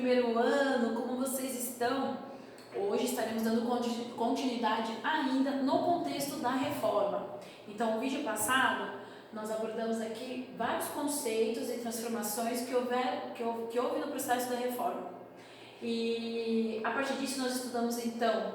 primeiro ano, como vocês estão? Hoje estaremos dando continuidade ainda no contexto da reforma. Então, no vídeo passado, nós abordamos aqui vários conceitos e transformações que houve no processo da reforma. E a partir disso nós estudamos então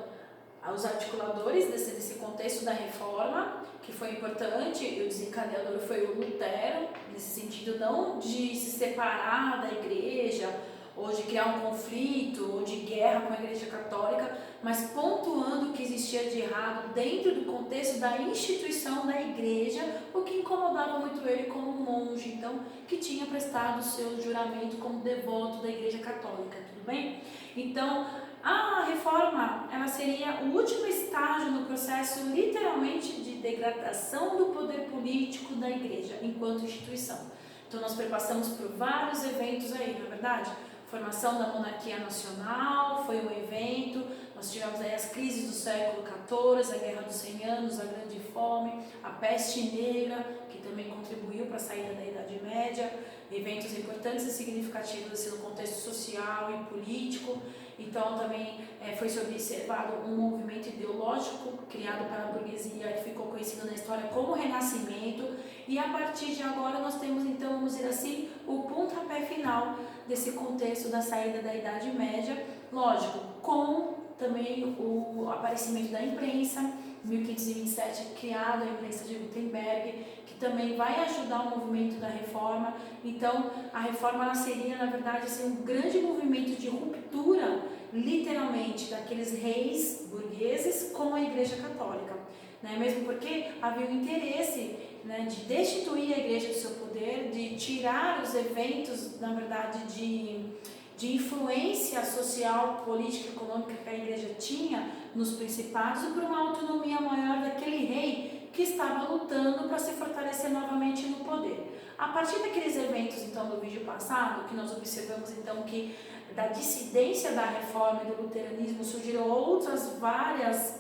os articuladores desse contexto da reforma, que foi importante, e o desencadeador foi o Lutero, nesse sentido não de se separar da igreja, ou de criar um conflito, ou de guerra com a igreja católica, mas pontuando o que existia de errado dentro do contexto da instituição da igreja, o que incomodava muito ele como monge, então, que tinha prestado o seu juramento como devoto da igreja católica, tudo bem? Então, a reforma, ela seria o último estágio no processo, literalmente, de degradação do poder político da igreja, enquanto instituição. Então, nós perpassamos por vários eventos aí, não é verdade? Formação da monarquia nacional foi um evento, nós tivemos aí as crises do século XIV, a Guerra dos 100 Anos, a Grande Fome, a Peste Negra, que também contribuiu para a saída da Idade Média, eventos importantes e significativos assim, no contexto social e político. Então também foi observado um movimento ideológico criado para a burguesia que ficou conhecido na história como Renascimento, e a partir de agora nós temos então, vamos dizer assim, o pontapé final desse contexto da saída da Idade Média, lógico, com também o aparecimento da imprensa. Em 1527 é criada a imprensa de Gutenberg, que também vai ajudar o movimento da reforma. Então, a reforma ela seria, na verdade, assim, um grande movimento de ruptura, literalmente, daqueles reis burgueses com a Igreja Católica, né? Mesmo porque havia um interesse, né, de destituir a Igreja do seu poder, de tirar os eventos, na verdade, de influência social, política, econômica que a igreja tinha nos principados e por uma autonomia maior daquele rei que estava lutando para se fortalecer novamente no poder. A partir daqueles eventos, então, do vídeo passado, que nós observamos, então, que da dissidência da reforma e do luteranismo surgiram outras várias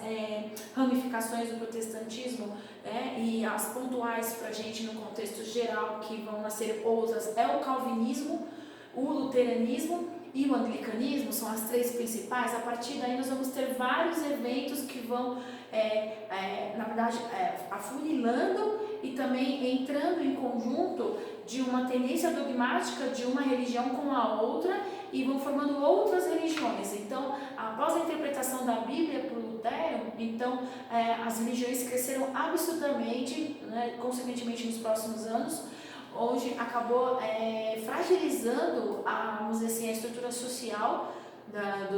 ramificações do protestantismo, e as pontuais para a gente no contexto geral, que vão nascer outras, é o calvinismo, o luteranismo e o anglicanismo, são as três principais. A partir daí nós vamos ter vários eventos que vão, na verdade, afunilando e também entrando em conjunto de uma tendência dogmática de uma religião com a outra e vão formando outras religiões. Então, após a interpretação da Bíblia por Lutero, então as religiões cresceram absurdamente, né, consequentemente nos próximos anos, onde acabou fragilizando vamos dizer assim, a estrutura social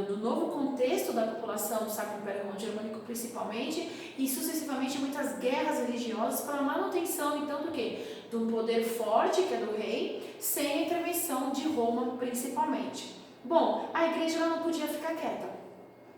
do novo contexto da população do Sacro Império Romano-Germânico principalmente, e sucessivamente muitas guerras religiosas para a manutenção então do quê? De um poder forte, que é do rei, sem a intervenção de Roma principalmente. Bom, a igreja ela não podia ficar quieta,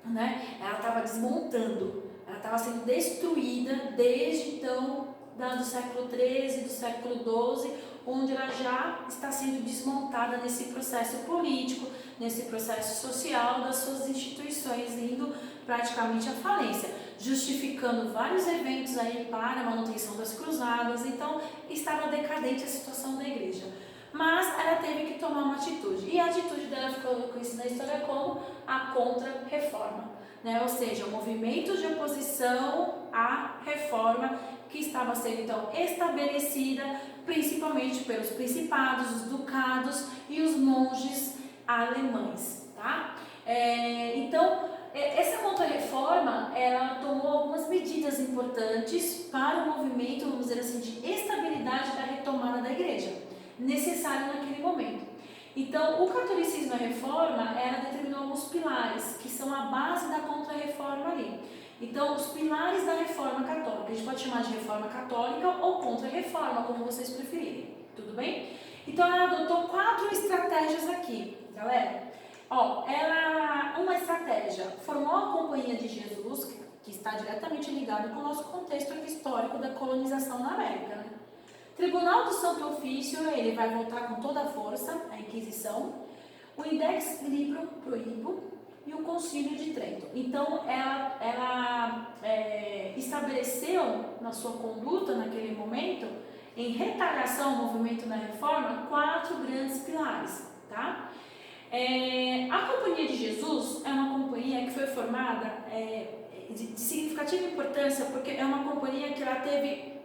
né? Ela estava desmontando, ela estava sendo destruída desde então do século XIII, do século XII, onde ela já está sendo desmontada nesse processo político, nesse processo social das suas instituições, indo praticamente à falência, justificando vários eventos aí para a manutenção das cruzadas. Então estava decadente a situação da igreja, mas ela teve que tomar uma atitude, e a atitude dela ficou conhecida na história como a contra-reforma, né? Ou seja, o movimento de oposição à reforma que estava sendo então estabelecida principalmente pelos principados, os ducados e os monges alemães, tá? Então, essa contra-reforma, ela tomou algumas medidas importantes para o movimento, vamos dizer assim, de estabilidade da retomada da igreja, necessário naquele momento. Então, o catolicismo e a reforma, ela determinou alguns pilares, que são a base da contra-reforma ali. Então, os pilares da reforma católica, a gente pode chamar de reforma católica ou contra-reforma, como vocês preferirem, tudo bem? Então, ela adotou 4 estratégias aqui, galera. Uma estratégia formou a Companhia de Jesus, que está diretamente ligado com o nosso contexto histórico da colonização na América, né? Tribunal do Santo Ofício, ele vai voltar com toda a força, a Inquisição, o Index Libro Prohibo e o Concílio de Trento. Então, ela estabeleceu na sua conduta, naquele momento, em retaliação ao movimento da reforma, 4 grandes pilares, tá? A Companhia de Jesus é uma companhia que foi formada de significativa importância, porque é uma companhia que ela teve,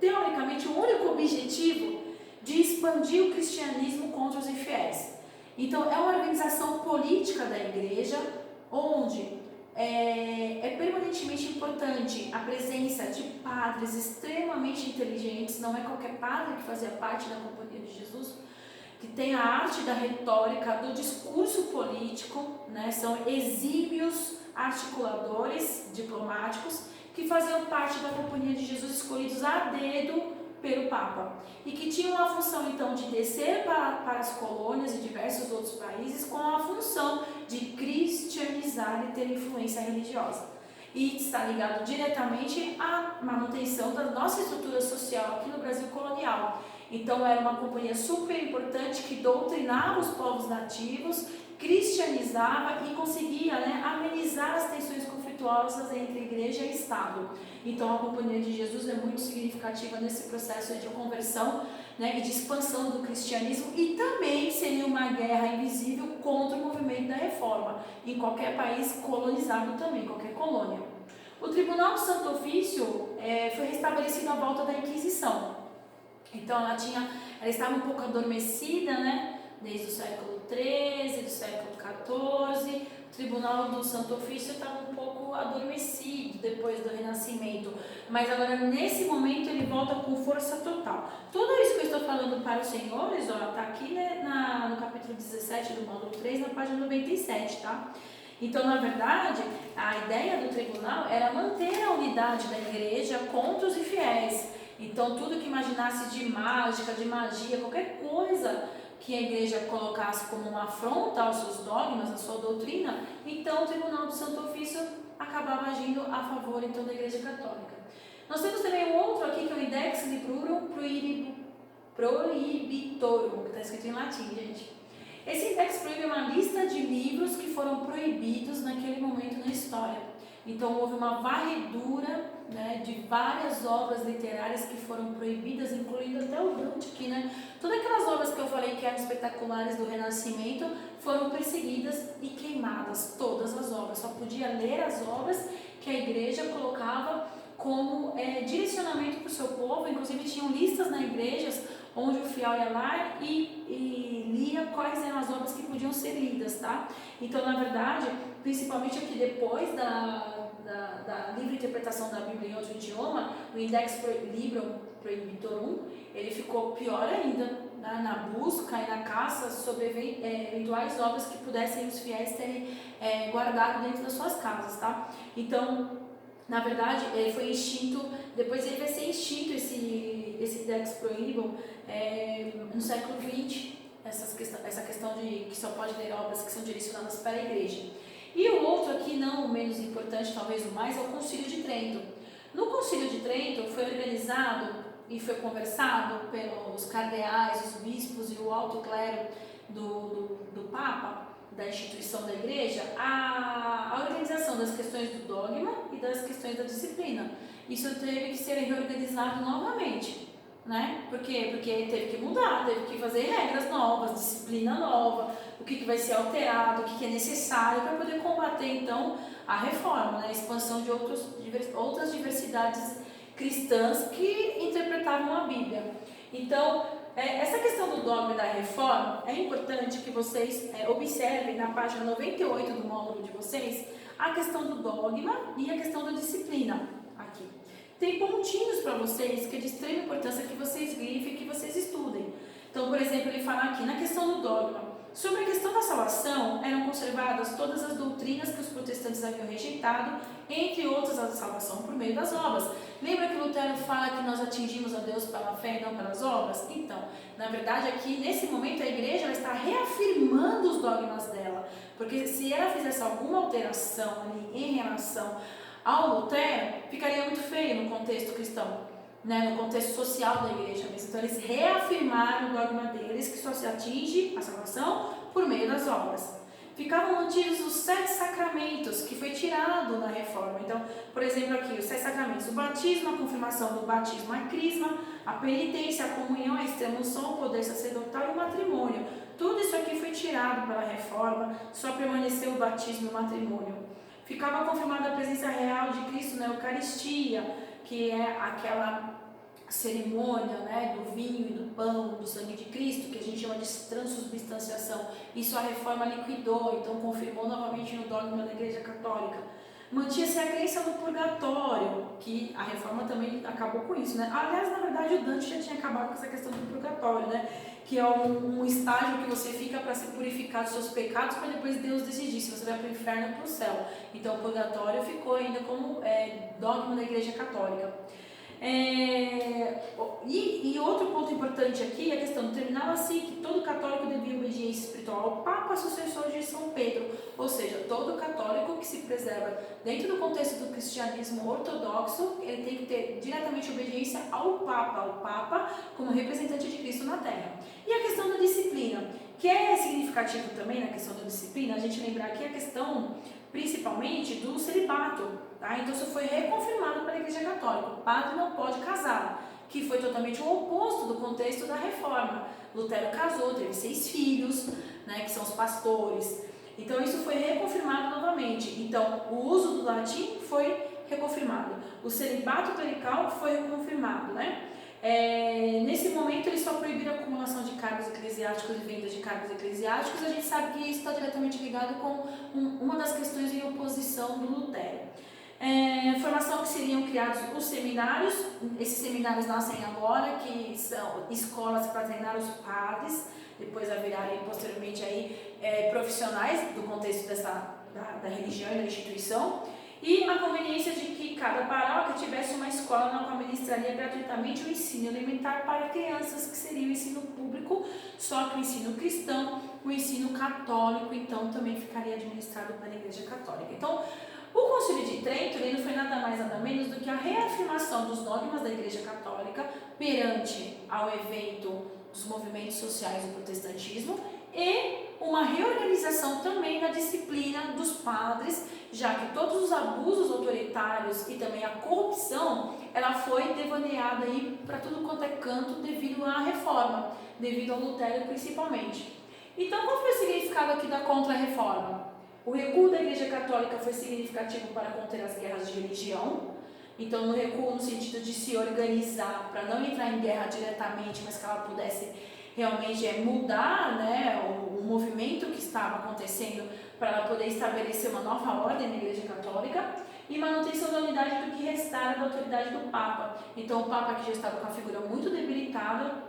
teoricamente, o único objetivo de expandir o cristianismo contra os infiéis. Então, é uma organização política da igreja, onde é permanentemente importante a presença de padres extremamente inteligentes. Não é qualquer padre que fazia parte da Companhia de Jesus, que tem a arte da retórica, do discurso político, né? São exímios articuladores diplomáticos que faziam parte da Companhia de Jesus, escolhidos a dedo pelo Papa, e que tinham a função então de descer para as colônias e diversos outros países com a função de cristianizar e ter influência religiosa. E está ligado diretamente à manutenção da nossa estrutura social aqui no Brasil colonial. Então era uma companhia super importante que doutrinava os povos nativos, cristianizava e conseguia, né, amenizar as tensões conflituosas entre igreja e Estado. Então a Companhia de Jesus é muito significativa nesse processo de conversão, né, e de expansão do cristianismo, e também seria uma guerra invisível contra o movimento da reforma em qualquer país colonizado também, qualquer colônia. O Tribunal do Santo Ofício foi restabelecido à volta da Inquisição. Então ela estava um pouco adormecida, né, desde o século XIII, do século XIV. O Tribunal do Santo Ofício estava um pouco adormecido depois do Renascimento, mas agora nesse momento ele volta com força total. Tudo isso que eu estou falando para os senhores, está aqui, né, no capítulo 17 do módulo 3, na página 97, tá? Então, na verdade, a ideia do tribunal era manter a unidade da igreja contra os infiéis. Então, tudo que imaginasse de mágica, de magia, qualquer coisa que a igreja colocasse como uma afronta aos seus dogmas, à sua doutrina, então o Tribunal do Santo Ofício acabava agindo a favor então da Igreja Católica. Nós temos também um outro aqui, que é o Index Librorum Prohibitorum, que está escrito em latim, gente. Esse index proíbe uma lista de livros que foram proibidos naquele momento na história. Então houve uma varredura, né, de várias obras literárias que foram proibidas, incluindo até o Dante aqui, né? Todas aquelas obras que eu falei que eram espetaculares do Renascimento foram perseguidas e queimadas, todas as obras. Só podia ler as obras que a igreja colocava como direcionamento para o seu povo. Inclusive tinham listas nas igrejas onde o fiel ia lá e lia quais eram as obras que podiam ser lidas, tá? Então, na verdade, principalmente aqui depois da livre interpretação da Bíblia em outro idioma, o Index Librorum Prohibitorum, ele ficou pior ainda, né, na busca e na caça sobre eventuais obras que pudessem os fiéis terem guardado dentro das suas casas, tá? Então, na verdade, ele foi extinto, depois ele vai ser extinto esse Index Prohibitorum no século XX, essa questão de que só pode ler obras que são direcionadas para a igreja. E o outro aqui, não o menos importante, talvez o mais, é o Concílio de Trento. No Concílio de Trento foi organizado e foi conversado pelos cardeais, os bispos e o alto clero do Papa, da instituição da igreja, a organização das questões do dogma e das questões da disciplina. Isso teve que ser reorganizado novamente, né? Por quê? Porque teve que mudar, teve que fazer regras novas, disciplina nova, o que vai ser alterado, o que é necessário para poder combater então a reforma, né? A expansão de outras diversidades cristãs que interpretavam a Bíblia. Então, essa questão do dogma e da reforma, é importante que vocês observem na página 98 do módulo de vocês a questão do dogma e a questão da disciplina aqui. Tem pontinhos para vocês que é de extrema importância que vocês grifem e que vocês estudem. Então, por exemplo, ele fala aqui na questão do dogma. Sobre a questão da salvação, eram conservadas todas as doutrinas que os protestantes haviam rejeitado, entre outras a salvação por meio das obras. Lembra que Lutero fala que nós atingimos a Deus pela fé e não pelas obras? Então, na verdade, aqui nesse momento a igreja ela está reafirmando os dogmas dela, porque se ela fizesse alguma alteração ali em relação ao Lutero, ficaria muito feio no contexto cristão, né, no contexto social da igreja mesmo. Então eles reafirmaram o dogma deles, que só se atinge a salvação por meio das obras. Ficavam mantidos os 7 sacramentos, que foi tirado na reforma. Então, por exemplo aqui, os 7 sacramentos: o batismo, a confirmação do batismo, a crisma, a penitência, a comunhão, a extrema-unção, o poder sacerdotal e o matrimônio. tudo isso aqui foi tirado pela reforma, só permaneceu o batismo e o matrimônio. Ficava confirmada a presença real de Cristo na Eucaristia, que é aquela cerimônia, né, do vinho e do pão, do sangue de Cristo, que a gente chama de transubstanciação. Isso a reforma liquidou, então confirmou novamente no dogma da Igreja Católica. Mantinha-se a crença no purgatório, que a reforma também acabou com isso, né? Aliás, na verdade, o Dante já tinha acabado com essa questão do purgatório, né? Que é um estágio que você fica para se purificar dos seus pecados, para depois Deus decidir se você vai para o inferno ou para o céu. Então, o purgatório ficou ainda como dogma da Igreja Católica. E outro ponto importante aqui é a questão, terminava assim que todo católico devia obediência espiritual ao Papa, sucessor de São Pedro, ou seja, todo católico que se preserva dentro do contexto do cristianismo ortodoxo, ele tem que ter diretamente obediência ao Papa como representante de Cristo na Terra. E a questão da disciplina, que é significativo também na questão da disciplina, a gente lembrar aqui a questão principalmente do celibato, tá? Então isso foi reconfirmado pela Igreja Católica, o padre não pode casar, que foi totalmente o oposto do contexto da reforma. Lutero casou, teve 6 filhos, né, que são os pastores, então isso foi reconfirmado novamente. Então o uso do latim foi reconfirmado, o celibato clerical foi reconfirmado, né? Nesse momento eles só proibiram a acumulação de cargos eclesiásticos e venda de cargos eclesiásticos. A gente sabe que isso está diretamente ligado com uma das questões em oposição do Lutero. Formação que seriam criados os seminários. Esses seminários nascem agora, que são escolas para treinar os padres, depois a virarem posteriormente aí, profissionais do contexto da religião e da instituição. E a conveniência de que cada paróquia tivesse uma escola na qual ministraria gratuitamente o ensino elementar para crianças, que seria o ensino público, só que o ensino cristão, o ensino católico, então também ficaria administrado pela Igreja Católica. Então, o Concílio de Trento ele não foi nada mais nada menos do que a reafirmação dos dogmas da Igreja Católica perante ao evento dos movimentos sociais do protestantismo e uma reorganização também da disciplina dos padres, já que todos os abusos autoritários e também a corrupção, ela foi devaneada aí para tudo quanto é canto devido à reforma, devido ao Lutero principalmente. Então, qual foi o significado aqui da contra-reforma? O recuo da Igreja Católica foi significativo para conter as guerras de religião. Então, no recuo no sentido de se organizar para não entrar em guerra diretamente, mas que ela pudesse realmente mudar, né, o movimento que estava acontecendo para ela poder estabelecer uma nova ordem na Igreja Católica, e manutenção da unidade do que restara da autoridade do Papa. Então, o Papa, que já estava com a figura muito debilitada,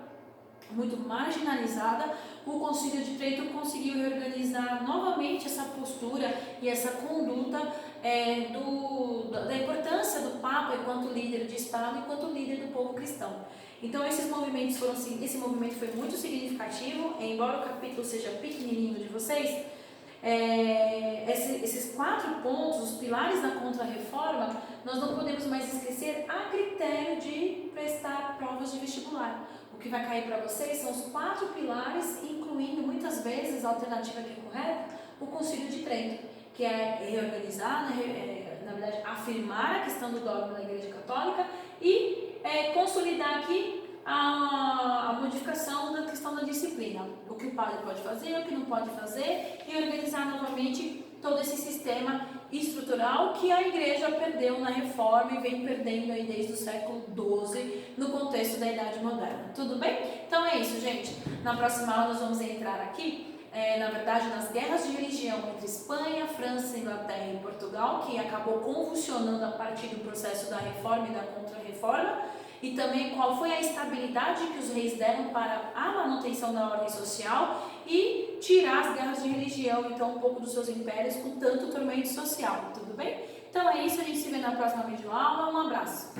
muito marginalizada, o Concílio de Trento conseguiu reorganizar novamente essa postura e essa conduta da importância do Papa enquanto líder de Estado, enquanto líder do povo cristão. Então esse movimento foi muito significativo, embora o capítulo seja pequenininho de vocês, esses 4 pontos, os pilares da Contra-Reforma, nós não podemos mais esquecer a critério de prestar provas de vestibular. O que vai cair para vocês são os 4 pilares, incluindo muitas vezes a alternativa que é correta, o Concílio de Trento, que é reorganizar, na verdade afirmar a questão do dogma da Igreja Católica e consolidar aqui a modificação da questão da disciplina, o que o padre pode fazer, o que não pode fazer, e organizar novamente todo esse sistema estrutural que a Igreja perdeu na Reforma e vem perdendo aí desde o século XII no contexto da Idade Moderna. Tudo bem? Então é isso, gente. Na próxima aula nós vamos entrar aqui, na verdade, nas guerras de religião entre Espanha, França, Inglaterra e Portugal, que acabou convulsionando a partir do processo da Reforma e da Contra-Reforma, e também qual foi a estabilidade que os reis deram para a manutenção da ordem social e tirar as guerras de religião, então, um pouco dos seus impérios com tanto tormento social. Tudo bem? Então é isso, a gente se vê na próxima videoaula. Um abraço!